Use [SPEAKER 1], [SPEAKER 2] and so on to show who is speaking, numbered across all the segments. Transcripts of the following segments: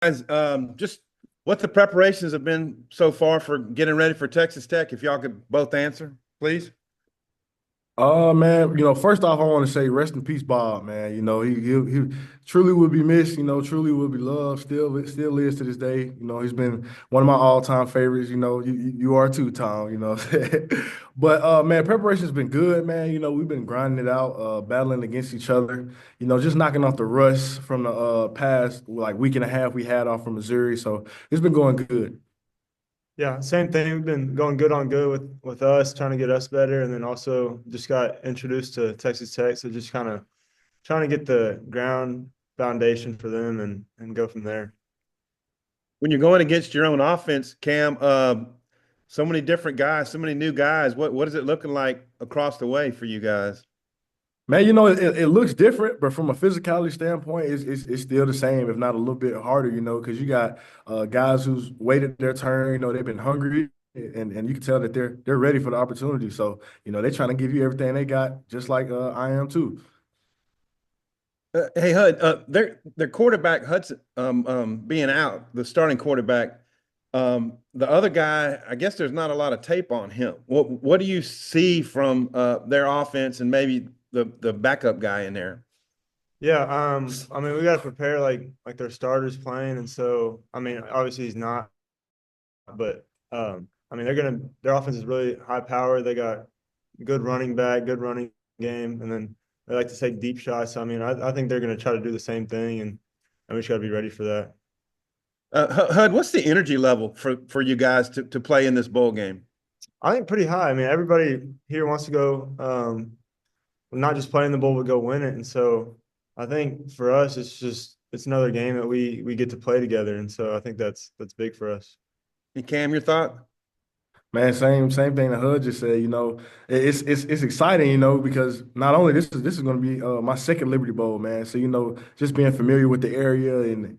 [SPEAKER 1] Guys, just what the preparations have been so far for getting ready for Texas Tech. If y'all could both answer, please.
[SPEAKER 2] Man, first off, I want to say rest in peace, Bob, man. He truly will be missed, truly will be loved, still is to this day. He's been one of my all-time favorites. You are too, Tom, But man, preparation's been good, man. We've been grinding it out, battling against each other, just knocking off the rust from the past like week and a half we had off from Missouri. So it's been going good.
[SPEAKER 3] Yeah, same thing. We've been going good on good with us, trying to get us better, and then also just got introduced to Texas Tech, so just kind of trying to get the ground foundation for them and go from there.
[SPEAKER 1] When you're going against your own offense, Cam, so many different guys, so many new guys. What is it looking like across the way for you guys?
[SPEAKER 2] Man, it looks different, but from a physicality standpoint, it's still the same, if not a little bit harder, because you got guys who's waited their turn, they've been hungry and you can tell that they're ready for the opportunity. So, they're trying to give you everything they got, just like I am too.
[SPEAKER 1] Hey, Hud, their quarterback Hudson, being out, the starting quarterback. The other guy, I guess there's not a lot of tape on him. What do you see from their offense and maybe the backup guy in there?
[SPEAKER 3] Yeah, I mean we got to prepare like their starters playing, and so I mean obviously he's not, but I mean their offense is really high power. They got good running back, good running game, and then they like to take deep shots. So, I mean, I think they're going to try to do the same thing, and we just got to be ready for that.
[SPEAKER 1] Hud, what's the energy level for you guys to play in this bowl game?
[SPEAKER 3] I think pretty high. I mean, everybody here wants to go, not just play in the bowl, but go win it. And so I think for us, it's another game that we get to play together, and so I think that's big for us.
[SPEAKER 1] And Cam, your thought?
[SPEAKER 2] Man, same thing that Hud just said. It's exciting, because not only this is going to be my second Liberty Bowl, man. So just being familiar with the area, and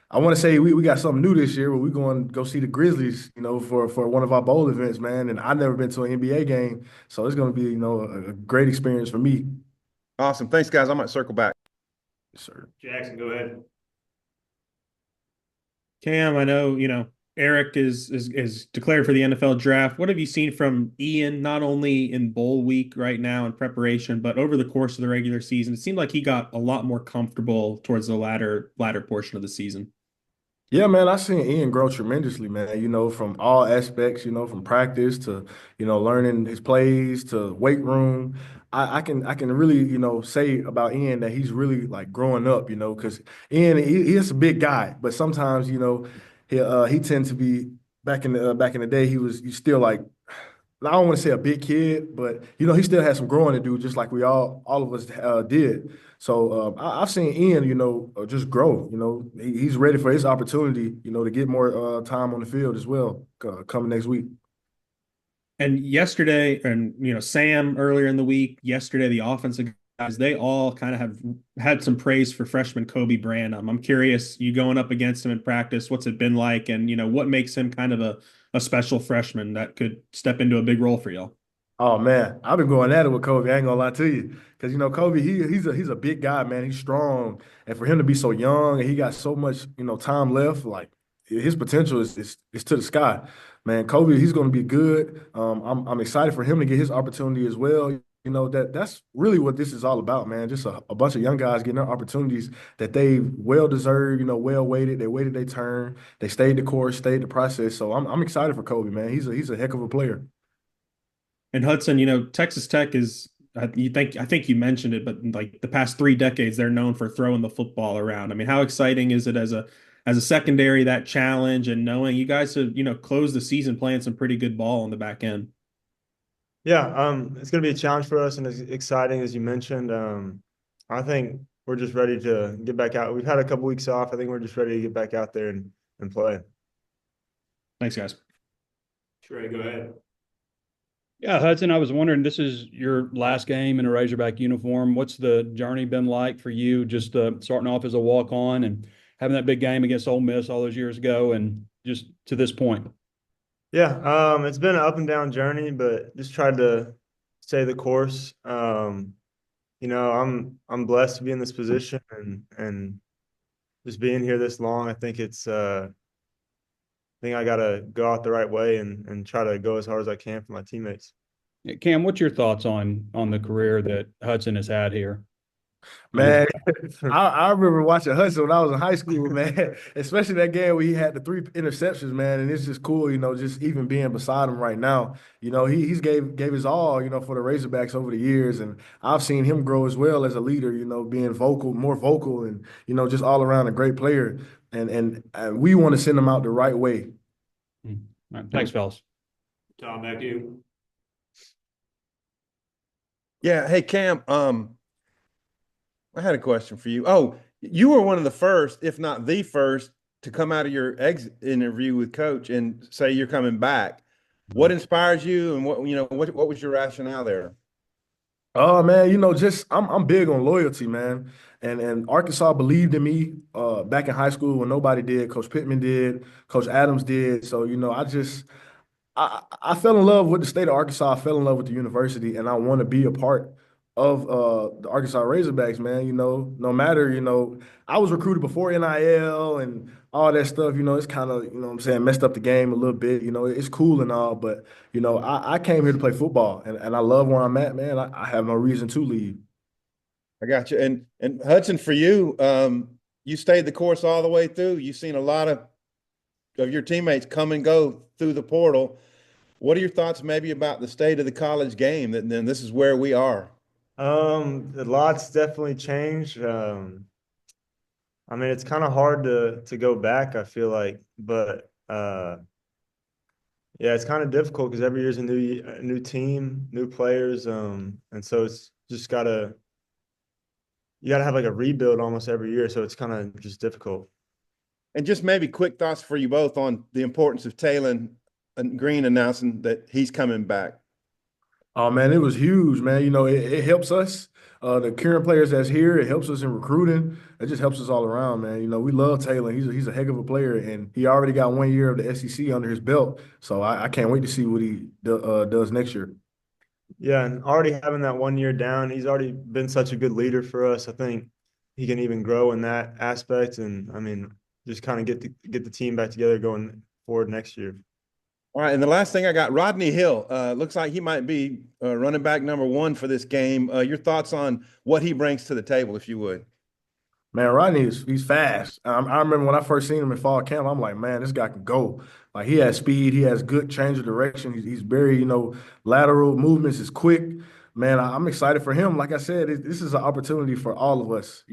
[SPEAKER 2] I want to say we got something new this year where we're going to go see the Grizzlies, for one of our bowl events, man. And I've never been to an NBA game, so it's going to be a great experience for me.
[SPEAKER 1] Awesome. Thanks, guys. I might circle back.
[SPEAKER 2] Yes, sir.
[SPEAKER 3] Jackson, go ahead.
[SPEAKER 4] Cam, I know, Eric is declared for the NFL draft. What have you seen from Ian, not only in bowl week right now in preparation, but over the course of the regular season? It seemed like he got a lot more comfortable towards the latter portion of the season.
[SPEAKER 2] Yeah, man, I seen Ian grow tremendously, man. From all aspects, from practice to, learning his plays to weight room. I can really, say about Ian that he's really like growing up, because Ian he is a big guy, but sometimes, he tends to be back in the day he's still like I don't want to say a big kid, but he still has some growing to do, just like we all of us did. So I've seen Ian, just grow. He's ready for his opportunity, to get more time on the field as well coming next week.
[SPEAKER 4] And yesterday, and Sam earlier in the week, yesterday, the offensive guys, they all kind of have had some praise for freshman Kobe Brand. I'm curious, you going up against him in practice, what's it been like? And what makes him kind of a special freshman that could step into a big role for y'all?
[SPEAKER 2] Oh man, I've been going at it with Kobe. I ain't gonna lie to you, because Kobe, he's a big guy, man. He's strong, and for him to be so young and he got so much time left, like his potential is to the sky, man. Kobe, he's gonna be good. I'm excited for him to get his opportunity as well. That's really what this is all about, man. Just a bunch of young guys getting their opportunities that they well deserved. Well waited. They waited their turn. They stayed the course, stayed the process. So I'm excited for Kobe, man. He's a heck of a player.
[SPEAKER 4] And Hudson, Texas Tech is I think you mentioned it, but like the past 3 decades, they're known for throwing the football around. I mean, how exciting is it as a secondary, that challenge, and knowing you guys have, closed the season playing some pretty good ball on the back end?
[SPEAKER 3] Yeah, it's going to be a challenge for us and as exciting as you mentioned. I think we're just ready to get back out. We've had a couple weeks off. I think we're just ready to get back out there and play.
[SPEAKER 4] Thanks, guys.
[SPEAKER 3] Trey, go ahead.
[SPEAKER 5] Yeah, Hudson, I was wondering, this is your last game in a Razorback uniform. What's the journey been like for you, just starting off as a walk-on and having that big game against Ole Miss all those years ago and just to this point?
[SPEAKER 3] Yeah, it's been an up and down journey, but just tried to stay the course. I'm blessed to be in this position and just being here this long, I think I think I gotta go out the right way and try to go as hard as I can for my teammates.
[SPEAKER 5] Cam, what's your thoughts on the career that Hudson has had here?
[SPEAKER 2] Man, I remember watching Hudson when I was in high school, man. Especially that game where he had the 3 interceptions, man. And it's just cool, just even being beside him right now. He's gave his all, for the Razorbacks over the years, and I've seen him grow as well as a leader. Being vocal, more vocal, and just all around a great player. And we want to send him out the right way.
[SPEAKER 5] All right, thanks, fellas. Tom, back to you.
[SPEAKER 1] Yeah. Hey, Cam, I had a question for you. Oh, you were one of the first, if not the first, to come out of your exit interview with coach and say you're coming back. What inspires you, and what was your rationale there?
[SPEAKER 2] Oh man, just I'm big on loyalty, man. And Arkansas believed in me back in high school when nobody did. Coach Pittman did, Coach Adams did. So, I fell in love with the state of Arkansas. I fell in love with the university, and I want to be a part of the Arkansas Razorbacks, man. No matter, I was recruited before NIL and all that stuff. It's kind of, what I'm saying, messed up the game a little bit. It's cool and all, but, I came here to play football, and I love where I'm at, man. I have no reason to leave.
[SPEAKER 1] I got you. And Hudson, for you, you stayed the course all the way through. You've seen a lot of your teammates come and go through the portal. What are your thoughts maybe about the state of the college game? That then this is where we are.
[SPEAKER 3] A lot's definitely changed. I mean, it's kind of hard to go back, I feel like, but yeah, it's kind of difficult because every year's a new team, new players, and so it's just you gotta have like a rebuild almost every year, so it's kind of just difficult.
[SPEAKER 1] And just maybe quick thoughts for you both on the importance of Talon and Green announcing that he's coming back.
[SPEAKER 2] Oh man, it was huge, man. It helps us, the current players that's here. It helps us in recruiting. It just helps us all around, man. We love Taylor. He's a heck of a player, and he already got 1 year of the SEC under his belt. So I can't wait to see what he does next year.
[SPEAKER 3] Yeah, and already having that 1 year down, he's already been such a good leader for us. I think he can even grow in that aspect, and I mean, just kind of get the team back together going forward next year.
[SPEAKER 1] All right, and the last thing I got, Rodney Hill. Looks like he might be running back number 1 for this game. Your thoughts on what he brings to the table, if you would.
[SPEAKER 2] Man, Rodney he's fast. I remember when I first seen him in fall camp, I'm like, man, this guy can go. Like he has speed, he has good change of direction. He's very, lateral movements is quick. Man, I'm excited for him. Like I said, this is an opportunity for all of us,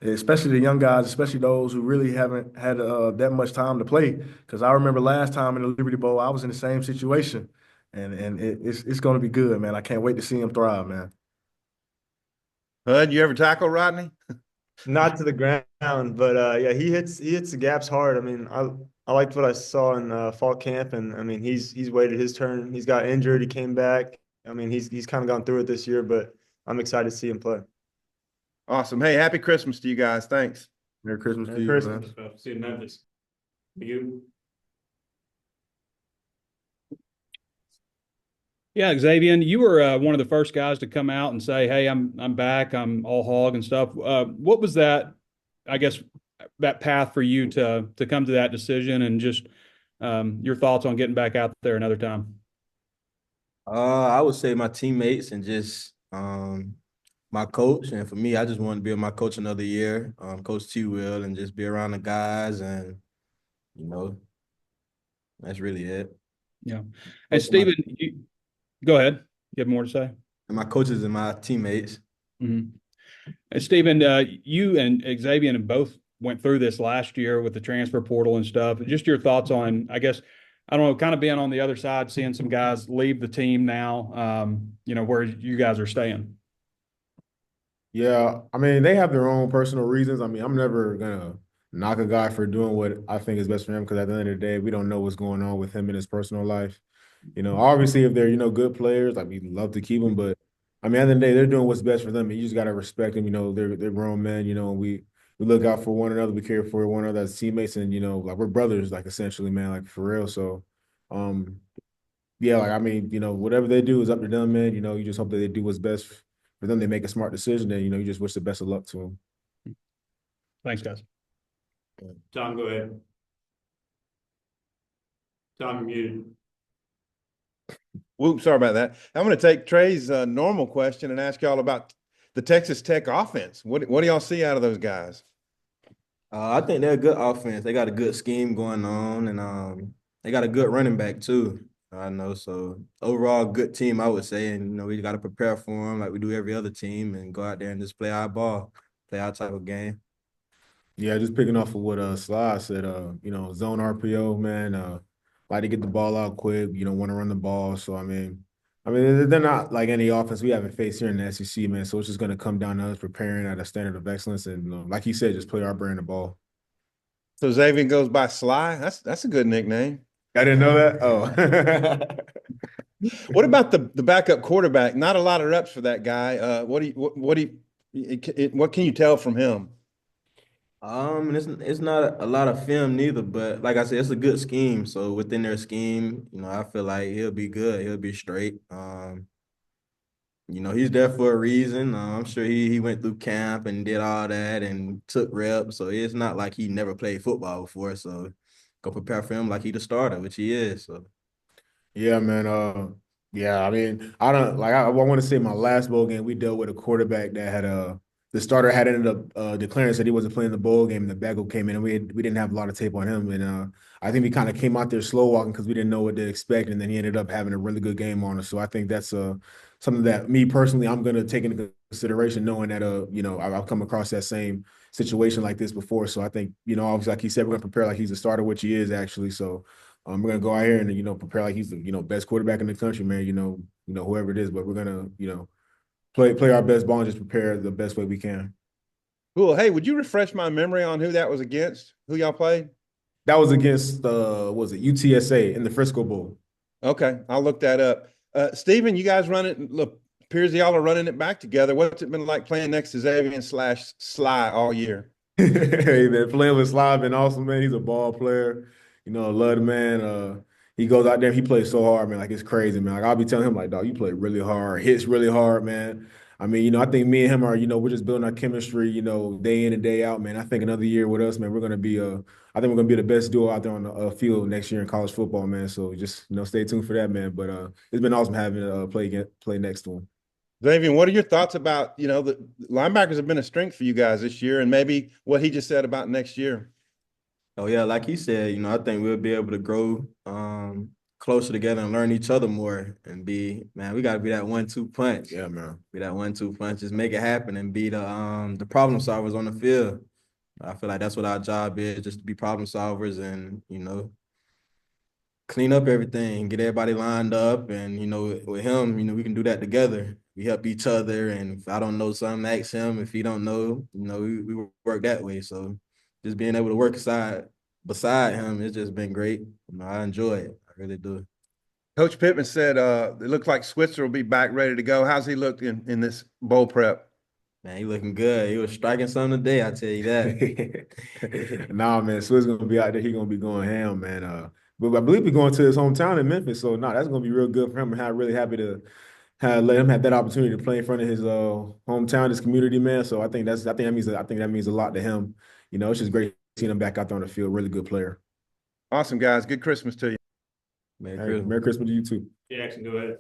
[SPEAKER 2] especially the young guys, especially those who really haven't had that much time to play. Because I remember last time in the Liberty Bowl, I was in the same situation, and it's going to be good, man. I can't wait to see him thrive, man.
[SPEAKER 1] Hud, you ever tackle Rodney?
[SPEAKER 3] Not to the ground, but yeah, he hits the gaps hard. I mean, I liked what I saw in fall camp, and I mean, he's waited his turn. He's got injured, he came back. I mean, he's kind of gone through it this year, but I'm excited to see him play.
[SPEAKER 1] Awesome. Hey, happy Christmas to you guys. Thanks.
[SPEAKER 2] Merry Christmas
[SPEAKER 3] Merry
[SPEAKER 2] to you,
[SPEAKER 3] Christmas.
[SPEAKER 2] man.
[SPEAKER 5] See you in Memphis. You. Yeah, Xavien, you were one of the first guys to come out and say, "Hey, I'm back. I'm all hog and stuff." What was that? I guess that path for you to come to that decision, and just your thoughts on getting back out there another time.
[SPEAKER 6] I would say my teammates and just my coach. And for me, I just wanted to be with my coach another year, Coach T. Will, and just be around the guys. And, that's really it.
[SPEAKER 5] Yeah. And Stephen, go ahead. You have more to say?
[SPEAKER 6] And my coaches and my teammates.
[SPEAKER 5] Mm-hmm. And Stephen, you and Xavien both went through this last year with the transfer portal and stuff. Just your thoughts on, I guess, I don't know, kind of being on the other side, seeing some guys leave the team now, where you guys are staying.
[SPEAKER 7] Yeah, I mean, they have their own personal reasons. I mean, I'm never gonna knock a guy for doing what I think is best for him because at the end of the day, we don't know what's going on with him in his personal life. Obviously, if they're, good players, like we'd love to keep them, but I mean, at the end of the day, they're doing what's best for them, and you just gotta respect them. They're grown men. And we look out for one another, we care for one another as teammates, and like we're brothers, like essentially, man, like for real. So, yeah, like I mean, whatever they do is up to them, man. You just hope that they do what's best for them. They make a smart decision, and you just wish the best of luck to them.
[SPEAKER 5] Thanks, guys. Tom, go ahead. Tom, you're muted.
[SPEAKER 1] Whoop, sorry about that. I'm going to take Trey's normal question and ask y'all about the Texas Tech offense. What do y'all see out of those guys?
[SPEAKER 6] I think they're a good offense. They got a good scheme going on, and they got a good running back too. I know. So overall, good team, I would say. And we got to prepare for them like we do every other team, and go out there and just play our ball, play our type of game.
[SPEAKER 7] Yeah, just picking off of what Sly said, zone RPO, man, like to get the ball out quick, want to run the ball. So I mean, they're not like any offense we haven't faced here in the SEC, man. So it's just gonna come down to us preparing at a standard of excellence and like he said, just play our brand of ball.
[SPEAKER 1] So Xavien goes by Sly. That's a good nickname.
[SPEAKER 7] I didn't know that. Oh.
[SPEAKER 1] What about the backup quarterback? Not a lot of reps for that guy. What can you tell from him?
[SPEAKER 6] It's not a lot of film neither, but like I said, it's a good scheme. So within their scheme, I feel like he'll be good. He'll be straight. He's there for a reason. I'm sure he went through camp and did all that and took reps. So it's not like he never played football before. So go prepare for him like he the starter, which he is. So
[SPEAKER 7] Yeah, man. Yeah, I mean, I don't like. I want to say my last bowl game, we dealt with a quarterback that had the starter had ended up declaring that he wasn't playing the bowl game. And the backup came in, and we didn't have a lot of tape on him. And I think we kind of came out there slow walking because we didn't know what to expect. And then he ended up having a really good game on us. So I think that's something that me personally I'm gonna take into consideration, knowing that I've come across that same situation like this before. So I think obviously like he said, we're gonna prepare like he's a starter, which he is actually. So. We're gonna go out here and prepare like he's the best quarterback in the country, man. Whoever it is, but we're gonna play our best ball and just prepare the best way we can.
[SPEAKER 1] Cool. Hey, would you refresh my memory on who that was against? Who y'all played?
[SPEAKER 7] That was against was it UTSA in the Frisco Bowl.
[SPEAKER 1] Okay, I'll look that up. Steven, you guys run it. Look, appears y'all are running it back together. What's it been like playing next to Xavien / Sly all year?
[SPEAKER 7] Hey man, playing with Sly been awesome, man. He's a ball player. I love the man. He goes out there, he plays so hard, man. Like it's crazy, man. Like I'll be telling him, like, dog, you play really hard, hits really hard, man. I mean, I think me and him are, we're just building our chemistry, day in and day out, man. I think another year with us, man, we're gonna be I think we're gonna be the best duo out there on the field next year in college football, man. So just stay tuned for that, man. But it's been awesome having play next to him.
[SPEAKER 1] Xavien, what are your thoughts about, the linebackers have been a strength for you guys this year and maybe what he just said about next year?
[SPEAKER 6] Oh yeah, like he said, I think we'll be able to grow closer together and learn each other more and we gotta be that 1-2 punch.
[SPEAKER 7] Yeah, man.
[SPEAKER 6] Be that 1-2 punch, just make it happen and be the problem solvers on the field. I feel like that's what our job is, just to be problem solvers and, clean up everything, get everybody lined up. And, with him, we can do that together. We help each other. And if I don't know something, ask him. If he don't know, we work that way. So just being able to work beside him, it's just been great. I enjoy it. I really do.
[SPEAKER 1] Coach Pittman said it looked like Switzer will be back ready to go. How's he looked in this bowl prep?
[SPEAKER 6] Man, he looking good. He was striking something today, I tell you that.
[SPEAKER 7] Nah, man, Swiss gonna be out there. He gonna be going ham, man. But I believe he's going to his hometown in Memphis. So that's gonna be real good for him. And I'm really happy to let him have that opportunity to play in front of his hometown, his community, man. So I think that means a lot to him. It's just great seeing him back out there on the field. Really good player.
[SPEAKER 1] Awesome, guys. Good Christmas to you.
[SPEAKER 7] Merry Christmas to you too.
[SPEAKER 5] Jackson, go ahead.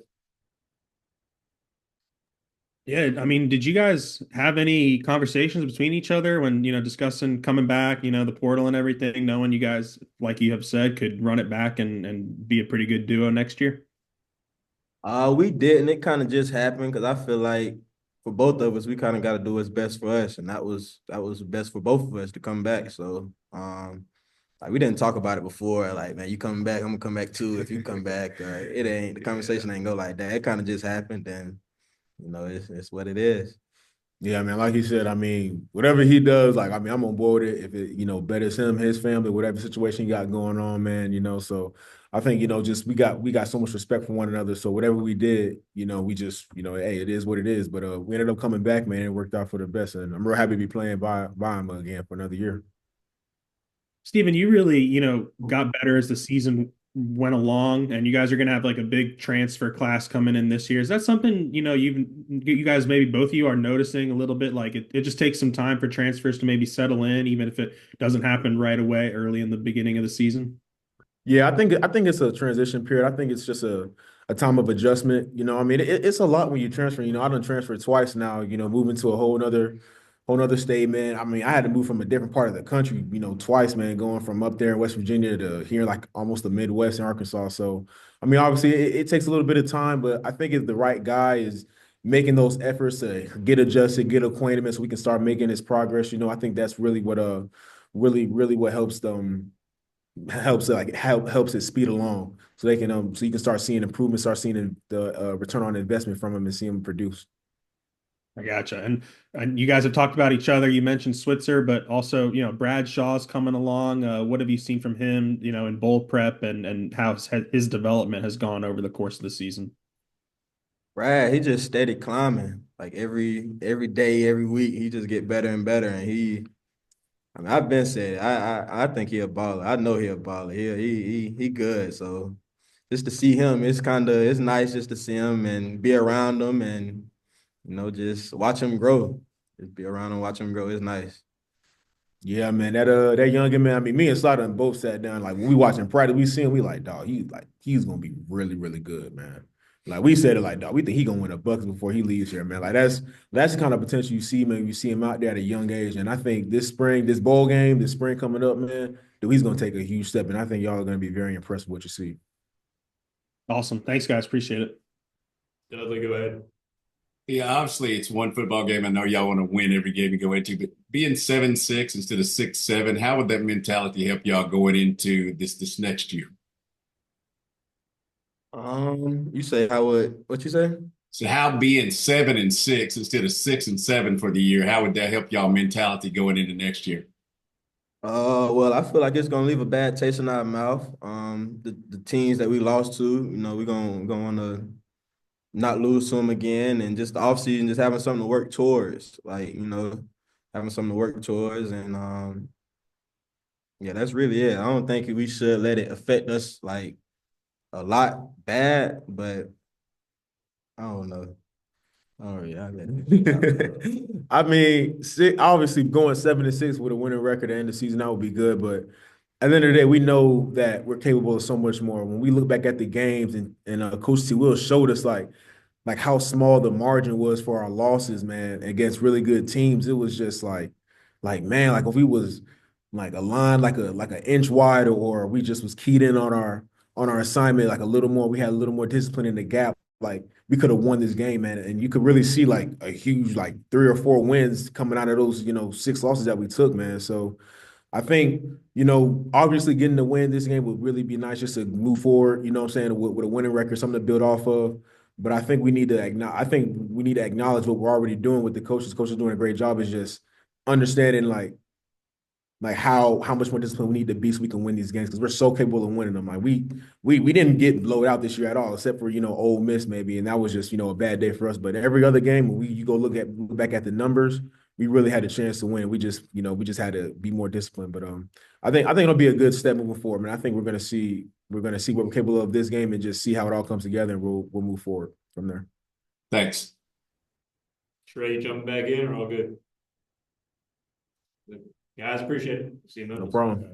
[SPEAKER 4] Yeah, I mean, did you guys have any conversations between each other when, discussing coming back, the portal and everything, knowing you guys, like you have said, could run it back and be a pretty good duo next year?
[SPEAKER 6] We didn't. It kind of just happened because I feel like for both of us, we kind of got to do what's best for us, and that was best for both of us to come back. So, like we didn't talk about it before. Like, man, you coming back? I'm gonna come back too. If you come back, the conversation ain't go like that. It kind of just happened, and it's what it is.
[SPEAKER 7] Yeah, man. Like he said, I mean, whatever he does, like, I mean, I'm on board with it. If it, betters him, his family, whatever situation you got going on, man, So I think, just we got so much respect for one another. So whatever we did, we just, hey, it is what it is. But we ended up coming back, man. It worked out for the best, and I'm real happy to be playing by him again for another year.
[SPEAKER 4] Steven, you really, got better as the season went along, and you guys are going to have like a big transfer class coming in this year. Is that something, you guys, maybe both of you are noticing a little bit, like it just takes some time for transfers to maybe settle in, even if it doesn't happen right away early in the beginning of the season?
[SPEAKER 2] Yeah, I think it's a transition period. I think it's just a time of adjustment. I mean, it's a lot when you transfer. I done transferred twice now. Moving to a whole nother state, man. I mean, I had to move from a different part of the country. Twice, man. Going from up there in West Virginia to here, like almost the Midwest in Arkansas. So, I mean, obviously, it takes a little bit of time, but I think if the right guy is making those efforts to get adjusted, get acquainted, man, so we can start making this progress. I think that's really really what helps it speed along so they can so you can start seeing improvements, start seeing the return on investment from them and see them produce.
[SPEAKER 4] I gotcha. And you guys have talked about each other. You mentioned Switzer, but also, Brad Shaw's coming along. What have you seen from him, in bowl prep, and how his development has gone over the course of the season?
[SPEAKER 6] Brad, he just steady climbing. Like every day, every week, he just get better and better. And I mean, I've been said, I think he a baller. I know he a baller. He good. So just to see him, it's nice just to see him and be around him and just watch him grow. Just be around him, watch him grow. It's nice.
[SPEAKER 2] Yeah, man, that younger man. I mean, me and Slaughter both sat down. Like when we watching practice, we see him. We like, dog, he's gonna be really, really good, man. Like we said it, like, dog, we think he gonna win a bucket before he leaves here, man. Like that's the kind of potential you see, man. You see him out there at a young age, and I think this spring, this bowl game, this spring coming up, man, dude, he's gonna take a huge step, and I think y'all are gonna be very impressed with what you see.
[SPEAKER 4] Awesome. Thanks, guys. Appreciate it.
[SPEAKER 8] Dudley, go ahead.
[SPEAKER 9] Yeah, obviously it's one football game. I know y'all want to win every game you go into, but being 7-6 instead of 6-7, how would that mentality help y'all going into this next year?
[SPEAKER 6] You say what you say?
[SPEAKER 9] So how being 7-6 instead of 6-7 for the year, how would that help y'all mentality going into next year?
[SPEAKER 6] Well, I feel like it's gonna leave a bad taste in our mouth. The teams that we lost to, we're gonna want to not lose to them again, and just the offseason, just having something to work towards, like having something to work towards, and yeah, that's really it. I don't think we should let it affect us like a lot bad, but I don't know. Oh yeah, I let it.
[SPEAKER 2] I mean, obviously going 7-6 with a winning record at the end of the season, that would be good. But at the end of the day, we know that we're capable of so much more. When we look back at the games and Coach T. Will showed us like how small the margin was for our losses, man, against really good teams. It was just like man, like if we was like a line like an inch wide, or we just was keyed in on our assignment like a little more, we had a little more discipline in the gap, like we could have won this game, man. And you could really see like a huge like 3 or 4 wins coming out of those 6 losses that we took, man. So I think, obviously getting the win this game would really be nice just to move forward, what I'm saying, with a winning record, something to build off of. But I think we need to acknowledge what we're already doing with the coaches. Coaches doing a great job is just understanding like how much more discipline we need to be so we can win these games, because we're so capable of winning them. Like we didn't get blowed out this year at all, except for Ole Miss maybe, and that was just a bad day for us. But every other game, when you go look back at the numbers, we really had a chance to win. We just had to be more disciplined. But I think it'll be a good step moving forward, man. I think we're gonna see what we're capable of this game and just see how it all comes together, and we'll move forward from there.
[SPEAKER 9] Thanks.
[SPEAKER 8] Trey, jumping back in or all good? Guys, appreciate it. See you in a
[SPEAKER 2] No
[SPEAKER 8] minute.
[SPEAKER 2] problem.